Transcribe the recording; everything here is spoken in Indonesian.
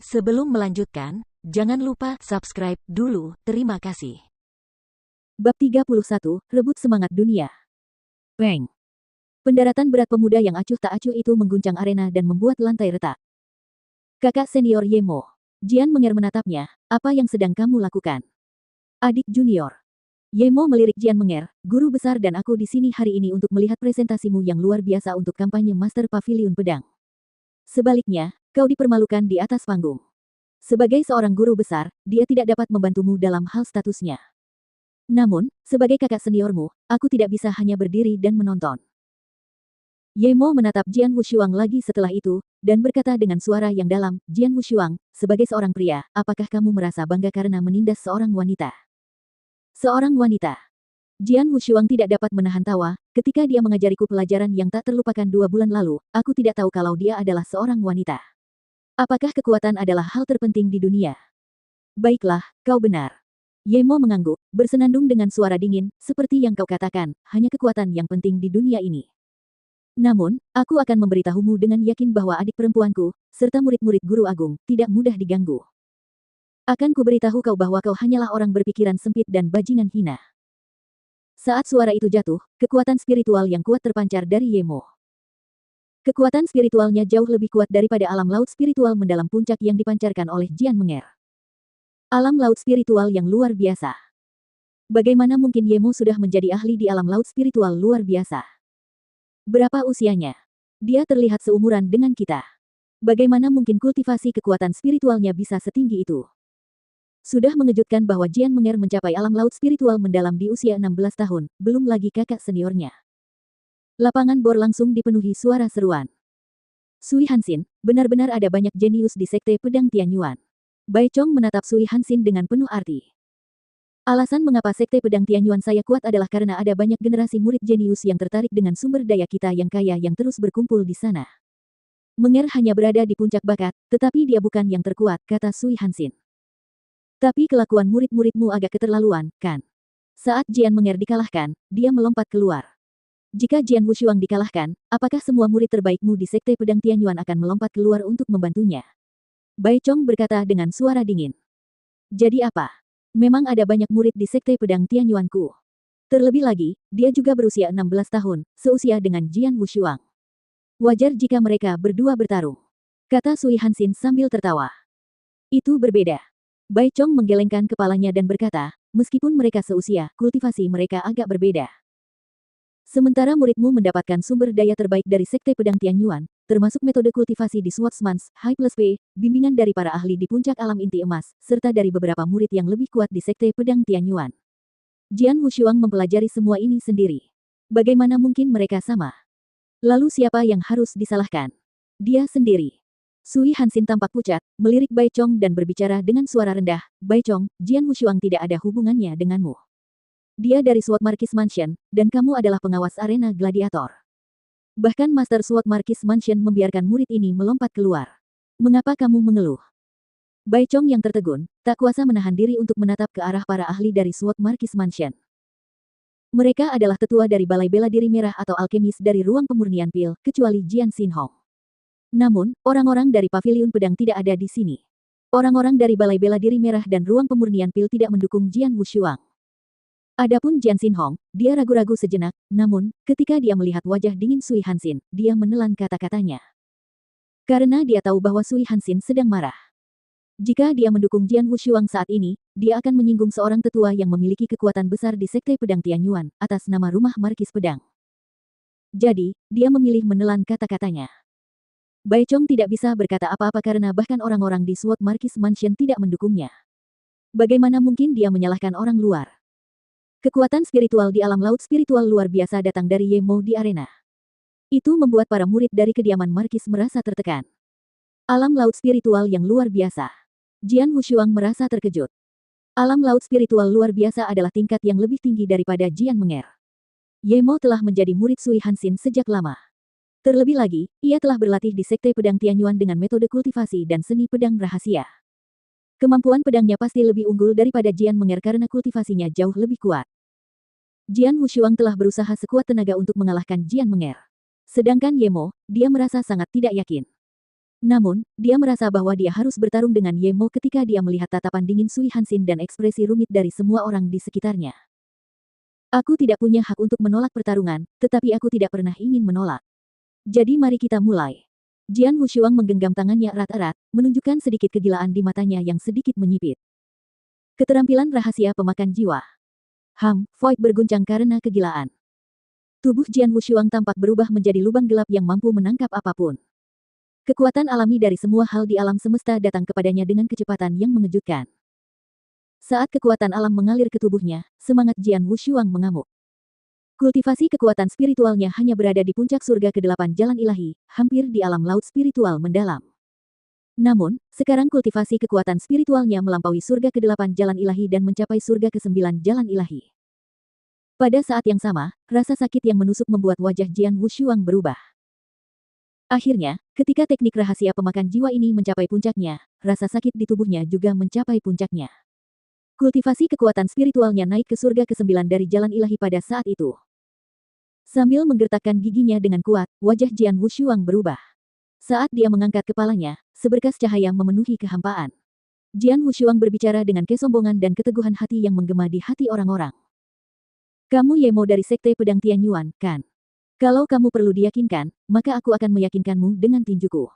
Sebelum melanjutkan, jangan lupa subscribe dulu. Terima kasih. Bab 31, Rebut Semangat Dunia. Bang. Pendaratan berat pemuda yang acuh tak acuh itu mengguncang arena dan membuat lantai retak. Kakak senior Yemo. Jian Menger menatapnya, apa yang sedang kamu lakukan? Adik junior. Yemo melirik Jian Menger, guru besar dan aku di sini hari ini untuk melihat presentasimu yang luar biasa untuk kampanye Master Pavilion Pedang. Sebaliknya, kau dipermalukan di atas panggung. Sebagai seorang guru besar, dia tidak dapat membantumu dalam hal statusnya. Namun, sebagai kakak seniormu, aku tidak bisa hanya berdiri dan menonton. Yemo menatap Jian Wushuang lagi setelah itu, dan berkata dengan suara yang dalam, Jian Wushuang, sebagai seorang pria, apakah kamu merasa bangga karena menindas seorang wanita? Seorang wanita. Jian Wushuang tidak dapat menahan tawa, ketika dia mengajariku pelajaran yang tak terlupakan 2 bulan lalu, aku tidak tahu kalau dia adalah seorang wanita. Apakah kekuatan adalah hal terpenting di dunia? Baiklah, kau benar. Yemo mengangguk, bersenandung dengan suara dingin, seperti yang kau katakan, hanya kekuatan yang penting di dunia ini. Namun, aku akan memberitahumu dengan yakin bahwa adik perempuanku, serta murid-murid guru agung, tidak mudah diganggu. Akan kuberitahu kau bahwa kau hanyalah orang berpikiran sempit dan bajingan hina. Saat suara itu jatuh, kekuatan spiritual yang kuat terpancar dari Yemo. Kekuatan spiritualnya jauh lebih kuat daripada alam laut spiritual mendalam puncak yang dipancarkan oleh Jian Menger. Alam laut spiritual yang luar biasa. Bagaimana mungkin Yemo sudah menjadi ahli di alam laut spiritual luar biasa? Berapa usianya? Dia terlihat seumuran dengan kita. Bagaimana mungkin kultivasi kekuatan spiritualnya bisa setinggi itu? Sudah mengejutkan bahwa Jian Menger mencapai alam laut spiritual mendalam di usia 16 tahun, belum lagi kakak seniornya. Lapangan bor langsung dipenuhi suara seruan. Sui Hanxin, benar-benar ada banyak jenius di Sekte Pedang Tianyuan. Bai Chong menatap Sui Hanxin dengan penuh arti. Alasan mengapa Sekte Pedang Tianyuan saya kuat adalah karena ada banyak generasi murid jenius yang tertarik dengan sumber daya kita yang kaya yang terus berkumpul di sana. Menger hanya berada di puncak bakat, tetapi dia bukan yang terkuat, kata Sui Hanxin. Tapi kelakuan murid-muridmu agak keterlaluan, kan? Saat Jian Menger dikalahkan, dia melompat keluar. Jika Jian Wushuang dikalahkan, apakah semua murid terbaikmu di Sekte Pedang Tianyuan akan melompat keluar untuk membantunya? Bai Chong berkata dengan suara dingin. Jadi apa? Memang ada banyak murid di Sekte Pedang Tianyuanku. Terlebih lagi, dia juga berusia 16 tahun, seusia dengan Jian Wushuang. Wajar jika mereka berdua bertarung, kata Sui Hanxin sambil tertawa. Itu berbeda. Bai Chong menggelengkan kepalanya dan berkata, meskipun mereka seusia, kultivasi mereka agak berbeda. Sementara muridmu mendapatkan sumber daya terbaik dari Sekte Pedang Tianyuan, termasuk metode kultivasi di Swordsman's High Plus P, bimbingan dari para ahli di puncak alam inti emas, serta dari beberapa murid yang lebih kuat di Sekte Pedang Tianyuan. Jian Wushuang mempelajari semua ini sendiri. Bagaimana mungkin mereka sama? Lalu siapa yang harus disalahkan? Dia sendiri. Sui Hanxin tampak pucat, melirik Bai Chong dan berbicara dengan suara rendah, Bai Chong, Jian Wushuang tidak ada hubungannya denganmu. Dia dari Sword Marquis Mansion, dan kamu adalah pengawas arena gladiator. Bahkan Master Sword Marquis Mansion membiarkan murid ini melompat keluar. Mengapa kamu mengeluh? Bai Chong yang tertegun, tak kuasa menahan diri untuk menatap ke arah para ahli dari Sword Marquis Mansion. Mereka adalah tetua dari Balai Bela Diri Merah atau alkemis dari Ruang Pemurnian Pil, kecuali Jian Xinhong. Namun, orang-orang dari Pavilion Pedang tidak ada di sini. Orang-orang dari Balai Bela Diri Merah dan Ruang Pemurnian Pil tidak mendukung Jian Wushuang. Adapun Jian Xinhong, dia ragu-ragu sejenak, namun, ketika dia melihat wajah dingin Sui Hanxin, dia menelan kata-katanya. Karena dia tahu bahwa Sui Hanxin sedang marah. Jika dia mendukung Jian Wushuang saat ini, dia akan menyinggung seorang tetua yang memiliki kekuatan besar di Sekte Pedang Tianyuan, atas nama Rumah Markis Pedang. Jadi, dia memilih menelan kata-katanya. Bai Chong tidak bisa berkata apa-apa karena bahkan orang-orang di Sword Marquis Mansion tidak mendukungnya. Bagaimana mungkin dia menyalahkan orang luar? Kekuatan spiritual di alam laut spiritual luar biasa datang dari Yemo di arena. Itu membuat para murid dari kediaman Markis merasa tertekan. Alam laut spiritual yang luar biasa. Jian Wushuang merasa terkejut. Alam laut spiritual luar biasa adalah tingkat yang lebih tinggi daripada Jian Menger. Yemo telah menjadi murid Sui Hanxin sejak lama. Terlebih lagi, ia telah berlatih di Sekte Pedang Tianyuan dengan metode kultivasi dan seni pedang rahasia. Kemampuan pedangnya pasti lebih unggul daripada Jian Menger karena kultivasinya jauh lebih kuat. Jian Wushuang telah berusaha sekuat tenaga untuk mengalahkan Jian Menger. Sedangkan Yemo, dia merasa sangat tidak yakin. Namun, dia merasa bahwa dia harus bertarung dengan Ye Mo ketika dia melihat tatapan dingin Sui Hansin dan ekspresi rumit dari semua orang di sekitarnya. Aku tidak punya hak untuk menolak pertarungan, tetapi aku tidak pernah ingin menolak. Jadi mari kita mulai. Jian Wushuang menggenggam tangannya erat-erat, menunjukkan sedikit kegilaan di matanya yang sedikit menyipit. Keterampilan rahasia pemakan jiwa. Void berguncang karena kegilaan. Tubuh Jian Wushuang tampak berubah menjadi lubang gelap yang mampu menangkap apapun. Kekuatan alami dari semua hal di alam semesta datang kepadanya dengan kecepatan yang mengejutkan. Saat kekuatan alam mengalir ke tubuhnya, semangat Jian Wushuang mengamuk. Kultivasi kekuatan spiritualnya hanya berada di puncak surga ke-8 jalan ilahi, hampir di alam laut spiritual mendalam. Namun, sekarang kultivasi kekuatan spiritualnya melampaui surga ke-8 jalan ilahi dan mencapai surga ke-9 jalan ilahi. Pada saat yang sama, rasa sakit yang menusuk membuat wajah Jian Wushuang berubah. Akhirnya, ketika teknik rahasia pemakan jiwa ini mencapai puncaknya, rasa sakit di tubuhnya juga mencapai puncaknya. Kultivasi kekuatan spiritualnya naik ke surga ke-9 dari jalan ilahi pada saat itu. Sambil menggertakkan giginya dengan kuat, wajah Jian Wushuang berubah. Saat dia mengangkat kepalanya, seberkas cahaya memenuhi kehampaan. Jian Wushuang berbicara dengan kesombongan dan keteguhan hati yang menggema di hati orang-orang. Kamu Ye Mo dari Sekte Pedang Tianyuan, kan? Kalau kamu perlu diyakinkan, maka aku akan meyakinkanmu dengan tinjuku.